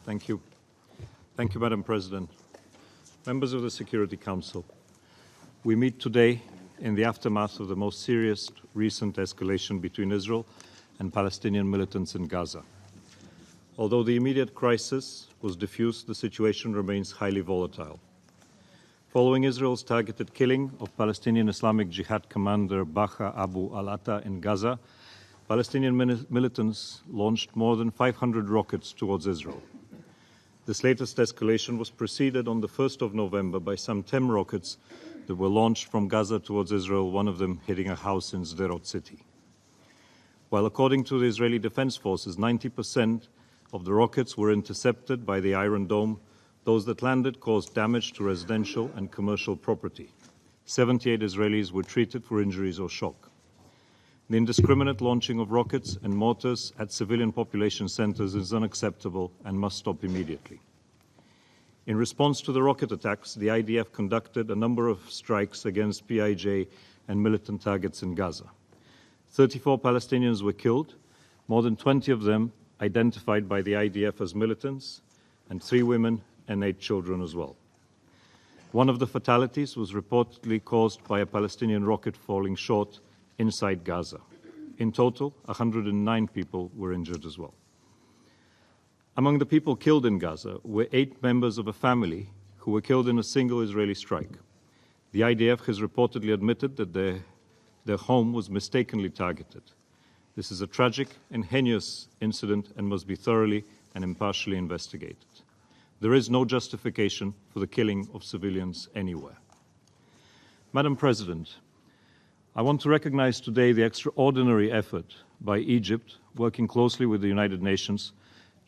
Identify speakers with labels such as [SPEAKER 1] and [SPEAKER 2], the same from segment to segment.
[SPEAKER 1] Thank you. Thank you, Madam President. Members of the Security Council, we meet today in the aftermath of the most serious recent escalation between Israel and Palestinian militants in Gaza. Although the immediate crisis was diffused, the situation remains highly volatile. Following Israel's targeted killing of Palestinian Islamic Jihad commander Baha Abu al-Atta in Gaza, Palestinian militants launched more than 500 rockets towards Israel. This latest escalation was preceded on the 1st of November by some 10 rockets that were launched from Gaza towards Israel, one of them hitting a house in Sderot city. While according to the Israeli Defense Forces, 90% of the rockets were intercepted by the Iron Dome, those that landed caused damage to residential and commercial property. 78 Israelis were treated for injuries or shock. The indiscriminate launching of rockets and mortars at civilian population centers is unacceptable and must stop immediately. In response to the rocket attacks, the IDF conducted a number of strikes against PIJ and militant targets in Gaza. 34 Palestinians were killed, more than 20 of them identified by the IDF as militants, and 3 women and 8 children as well. One of the fatalities was reportedly caused by a Palestinian rocket falling short inside Gaza. In total, 109 people were injured as well. Among the people killed in Gaza were 8 members of a family who were killed in a single Israeli strike. The IDF has reportedly admitted that their home was mistakenly targeted. This is a tragic and heinous incident and must be thoroughly and impartially investigated. There is no justification for the killing of civilians anywhere. Madam President, I want to recognize today the extraordinary effort by Egypt, working closely with the United Nations,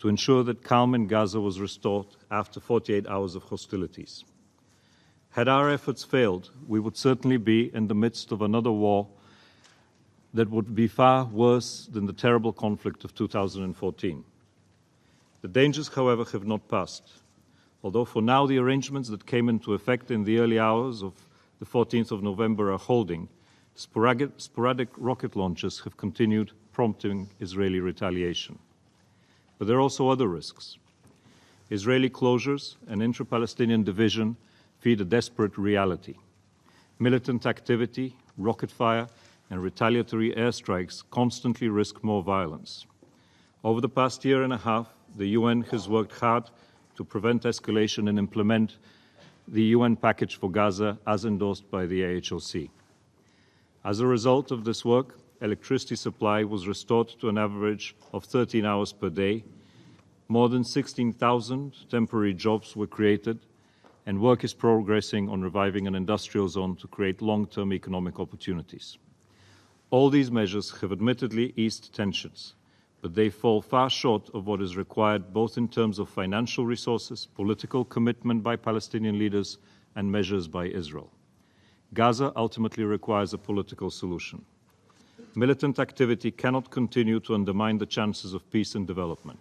[SPEAKER 1] to ensure that calm in Gaza was restored after 48 hours of hostilities. Had our efforts failed, we would certainly be in the midst of another war that would be far worse than the terrible conflict of 2014. The dangers, however, have not passed. Although for now the arrangements that came into effect in the early hours of the 14th of November are holding, sporadic rocket launches have continued, prompting Israeli retaliation. But there are also other risks. Israeli closures and intra-Palestinian division feed a desperate reality. Militant activity, rocket fire, and retaliatory airstrikes constantly risk more violence. Over the past year and a half, the UN has worked hard to prevent escalation and implement the UN package for Gaza as endorsed by the AHLC. As a result of this work, electricity supply was restored to an average of 13 hours per day. More than 16,000 temporary jobs were created, and work is progressing on reviving an industrial zone to create long-term economic opportunities. All these measures have admittedly eased tensions, but they fall far short of what is required both in terms of financial resources, political commitment by Palestinian leaders, and measures by Israel. Gaza ultimately requires a political solution. Militant activity cannot continue to undermine the chances of peace and development.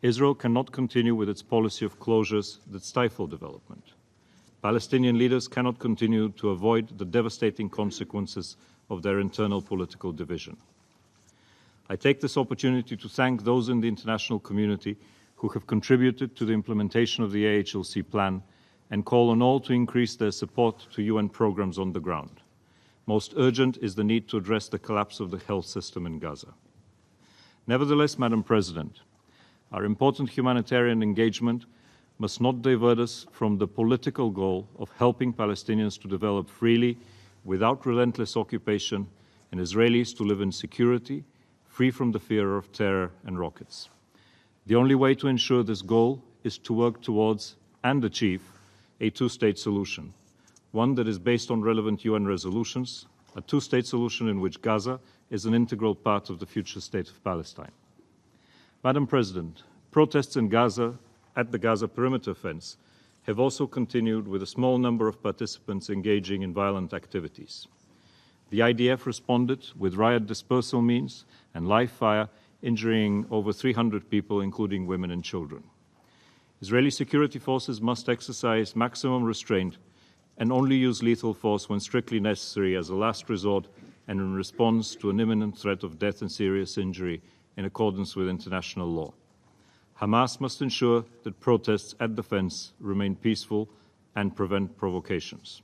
[SPEAKER 1] Israel cannot continue with its policy of closures that stifle development. Palestinian leaders cannot continue to avoid the devastating consequences of their internal political division. I take this opportunity to thank those in the international community who have contributed to the implementation of the AHLC plan and call on all to increase their support to UN programs on the ground. Most urgent is the need to address the collapse of the health system in Gaza. Nevertheless, Madam President, our important humanitarian engagement must not divert us from the political goal of helping Palestinians to develop freely, without relentless occupation, and Israelis to live in security, free from the fear of terror and rockets. The only way to ensure this goal is to work towards and achieve a two-state solution, one that is based on relevant UN resolutions, a two-state solution in which Gaza is an integral part of the future state of Palestine. Madam President, protests in Gaza at the Gaza perimeter fence have also continued with a small number of participants engaging in violent activities. The IDF responded with riot dispersal means and live fire, injuring over 300 people, including women and children. Israeli security forces must exercise maximum restraint and only use lethal force when strictly necessary as a last resort and in response to an imminent threat of death and serious injury in accordance with international law. Hamas must ensure that protests at the fence remain peaceful and prevent provocations.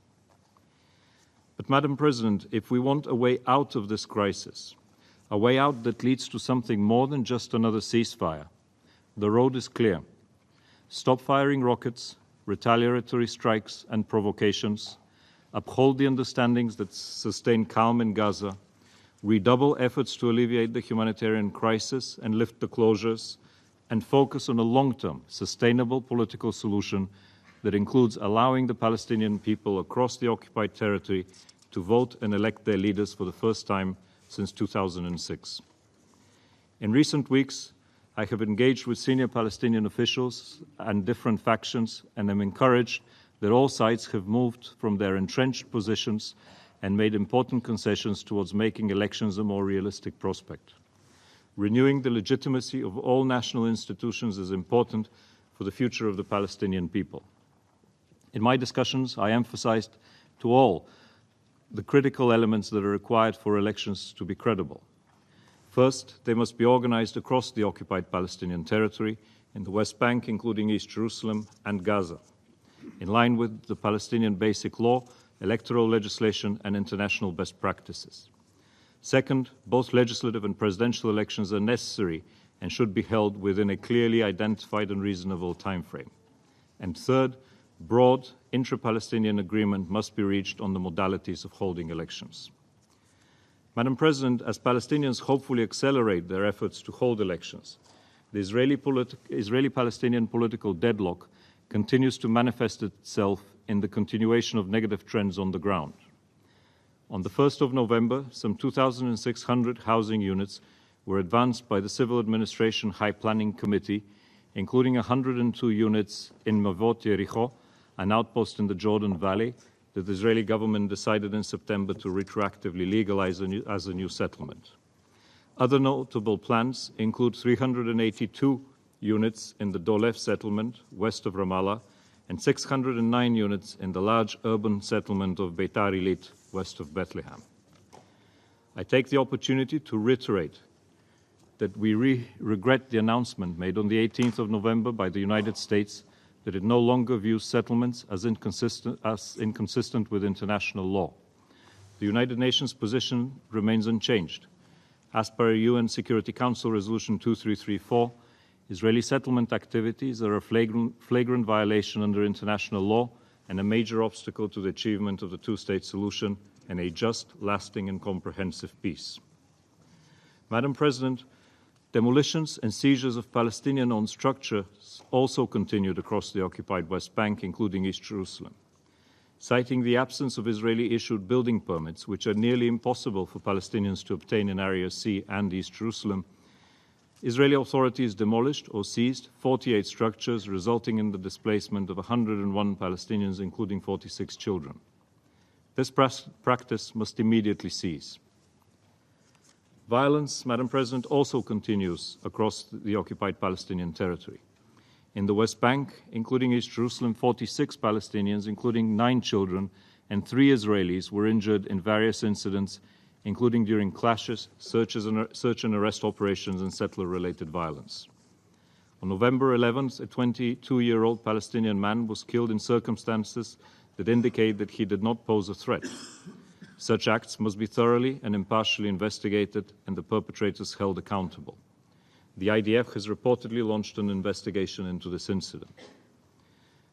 [SPEAKER 1] But, Madam President, if we want a way out of this crisis, a way out that leads to something more than just another ceasefire, the road is clear. Stop firing rockets, retaliatory strikes and provocations, uphold the understandings that sustain calm in Gaza, redouble efforts to alleviate the humanitarian crisis and lift the closures, and focus on a long-term, sustainable political solution that includes allowing the Palestinian people across the occupied territory to vote and elect their leaders for the first time since 2006. In recent weeks, I have engaged with senior Palestinian officials and different factions, and am encouraged that all sides have moved from their entrenched positions and made important concessions towards making elections a more realistic prospect. Renewing the legitimacy of all national institutions is important for the future of the Palestinian people. In my discussions, I emphasized to all the critical elements that are required for elections to be credible. First, they must be organized across the occupied Palestinian territory, in the West Bank, including East Jerusalem and Gaza, in line with the Palestinian Basic Law, electoral legislation, and international best practices. Second, both legislative and presidential elections are necessary and should be held within a clearly identified and reasonable timeframe. And third, broad intra-Palestinian agreement must be reached on the modalities of holding elections. Madam President, as Palestinians hopefully accelerate their efforts to hold elections, the Israeli-Palestinian political deadlock continues to manifest itself in the continuation of negative trends on the ground. On the 1st of November, some 2,600 housing units were advanced by the Civil Administration High Planning Committee, including 102 units in Mavot Yericho, an outpost in the Jordan Valley that the Israeli government decided in September to retroactively legalize as a new settlement. Other notable plans include 382 units in the Dolev settlement west of Ramallah and 609 units in the large urban settlement of Beitar Illit west of Bethlehem. I take the opportunity to reiterate that we regret the announcement made on the 18th of November by the United States that it no longer views settlements as inconsistent with international law. The United Nations position remains unchanged. As per UN Security Council Resolution 2334, Israeli settlement activities are a flagrant violation under international law and a major obstacle to the achievement of the two-state solution and a just, lasting and comprehensive peace. Madam President, demolitions and seizures of Palestinian-owned structures also continued across the occupied West Bank, including East Jerusalem. Citing the absence of Israeli-issued building permits, which are nearly impossible for Palestinians to obtain in Area C and East Jerusalem, Israeli authorities demolished or seized 48 structures, resulting in the displacement of 101 Palestinians, including 46 children. This practice must immediately cease. Violence, Madam President, also continues across the occupied Palestinian territory. In the West Bank, including East Jerusalem, 46 Palestinians, including 9 children, and 3 Israelis were injured in various incidents, including during clashes, search and arrest operations, and settler-related violence. On November 11th, a 22-year-old Palestinian man was killed in circumstances that indicate that he did not pose a threat. Such acts must be thoroughly and impartially investigated and the perpetrators held accountable. The IDF has reportedly launched an investigation into this incident.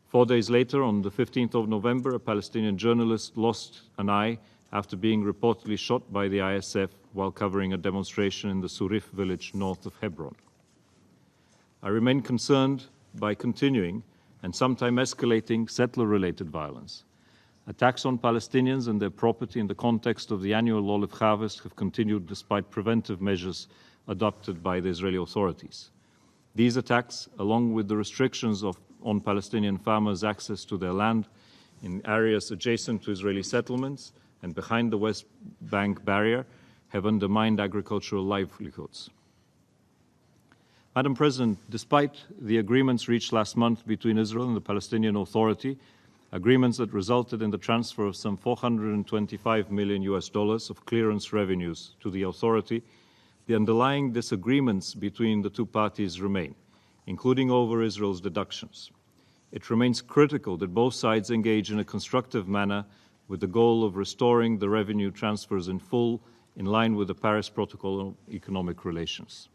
[SPEAKER 1] 4 days later, on the 15th of November, a Palestinian journalist lost an eye after being reportedly shot by the ISF while covering a demonstration in the Surif village north of Hebron. I remain concerned by continuing and sometimes escalating settler-related violence. Attacks on Palestinians and their property in the context of the annual olive harvest have continued despite preventive measures adopted by the Israeli authorities. These attacks, along with the restrictions on Palestinian farmers' access to their land in areas adjacent to Israeli settlements and behind the West Bank barrier, have undermined agricultural livelihoods. Madam President, despite the agreements reached last month between Israel and the Palestinian Authority, agreements that resulted in the transfer of some $425 million of clearance revenues to the authority, the underlying disagreements between the two parties remain, including over Israel's deductions. It remains critical that both sides engage in a constructive manner with the goal of restoring the revenue transfers in full, in line with the Paris Protocol on economic relations.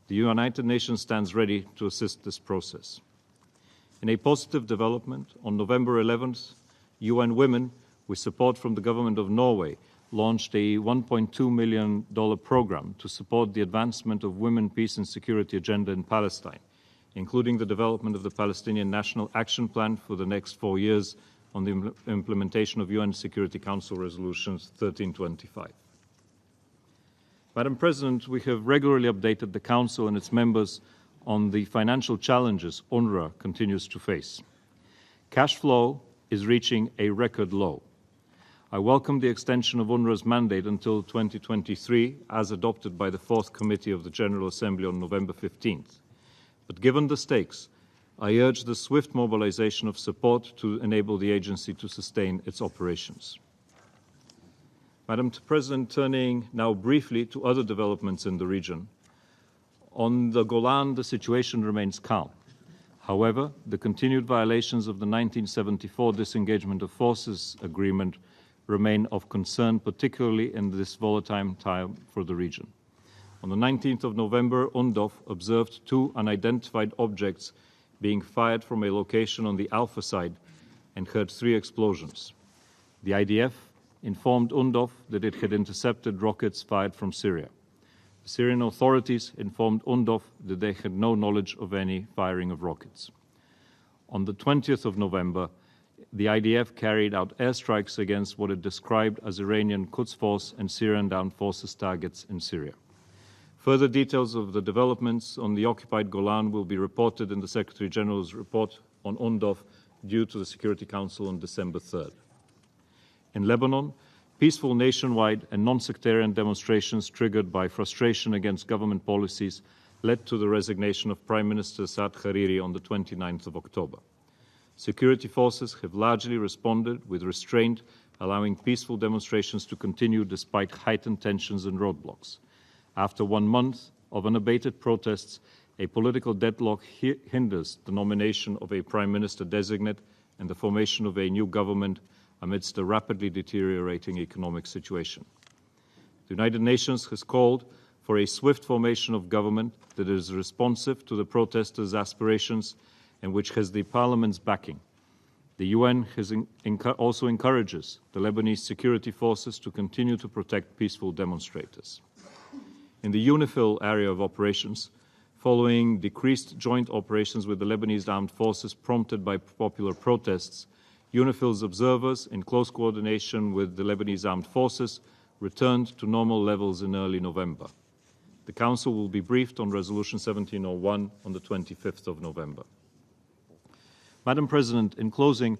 [SPEAKER 1] The United Nations stands ready to assist this process. In a positive development, on November 11th, UN Women, with support from the government of Norway, launched a $1.2 million program to support the advancement of women, peace and security agenda in Palestine, including the development of the Palestinian National Action Plan for the next 4 years on the implementation of UN Security Council Resolutions 1325. Madam President, we have regularly updated the Council and its members on the financial challenges UNRWA continues to face. Cash flow is reaching a record low. I welcome the extension of UNRWA's mandate until 2023, as adopted by the Fourth Committee of the General Assembly on November 15th. But given the stakes, I urge the swift mobilization of support to enable the agency to sustain its operations. Madam President, turning now briefly to other developments in the region. On the Golan, the situation remains calm. However, the continued violations of the 1974 Disengagement of Forces Agreement remain of concern, particularly in this volatile time for the region. On the 19th of November, UNDOF observed 2 unidentified objects being fired from a location on the Alpha side and heard 3 explosions. The IDF informed UNDOF that it had intercepted rockets fired from Syria. The Syrian authorities informed UNDOF that they had no knowledge of any firing of rockets. On the 20th of November, the IDF carried out airstrikes against what it described as Iranian Quds Force and Syrian Armed Forces targets in Syria. Further details of the developments on the occupied Golan will be reported in the Secretary General's report on UNDOF due to the Security Council on December 3rd. In Lebanon, peaceful nationwide and non-sectarian demonstrations triggered by frustration against government policies led to the resignation of Prime Minister Saad Hariri on the 29th of October. Security forces have largely responded with restraint, allowing peaceful demonstrations to continue despite heightened tensions and roadblocks. After 1 month of unabated protests, a political deadlock hinders the nomination of a Prime Minister designate and the formation of a new government amidst a rapidly deteriorating economic situation. The United Nations has called for a swift formation of government that is responsive to the protesters' aspirations and which has the Parliament's backing. The UN also encourages the Lebanese security forces to continue to protect peaceful demonstrators. In the UNIFIL area of operations, following decreased joint operations with the Lebanese armed forces prompted by popular protests, UNIFIL's observers, in close coordination with the Lebanese armed forces, returned to normal levels in early November. The Council will be briefed on Resolution 1701 on the 25th of November. Madam President, in closing,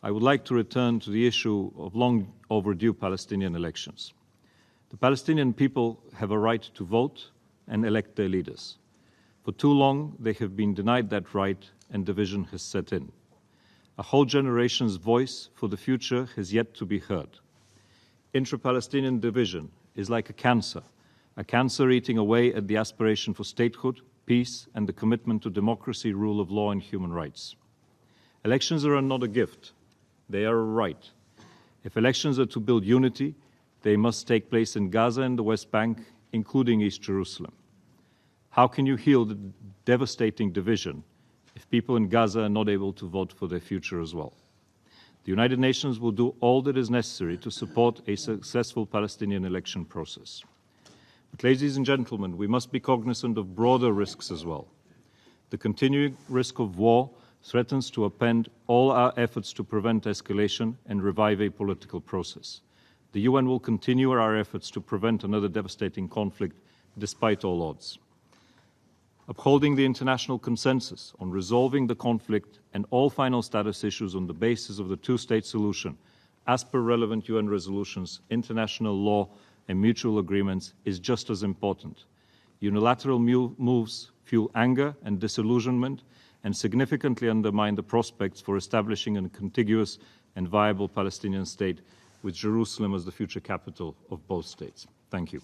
[SPEAKER 1] I would like to return to the issue of long overdue Palestinian elections. The Palestinian people have a right to vote and elect their leaders. For too long, they have been denied that right, and division has set in. A whole generation's voice for the future has yet to be heard. Intra-Palestinian division is like a cancer eating away at the aspiration for statehood, peace, and the commitment to democracy, rule of law, and human rights. Elections are not a gift, they are a right. If elections are to build unity, they must take place in Gaza and the West Bank, including East Jerusalem. How can you heal the devastating division if people in Gaza are not able to vote for their future as well? The United Nations will do all that is necessary to support a successful Palestinian election process. But, ladies and gentlemen, we must be cognizant of broader risks as well. The continuing risk of war threatens to upend all our efforts to prevent escalation and revive a political process. The UN will continue our efforts to prevent another devastating conflict despite all odds. Upholding the international consensus on resolving the conflict and all final status issues on the basis of the two-state solution, as per relevant UN resolutions, international law, and mutual agreements, is just as important. Unilateral moves fuel anger and disillusionment and significantly undermine the prospects for establishing a contiguous and viable Palestinian state with Jerusalem as the future capital of both states. Thank you.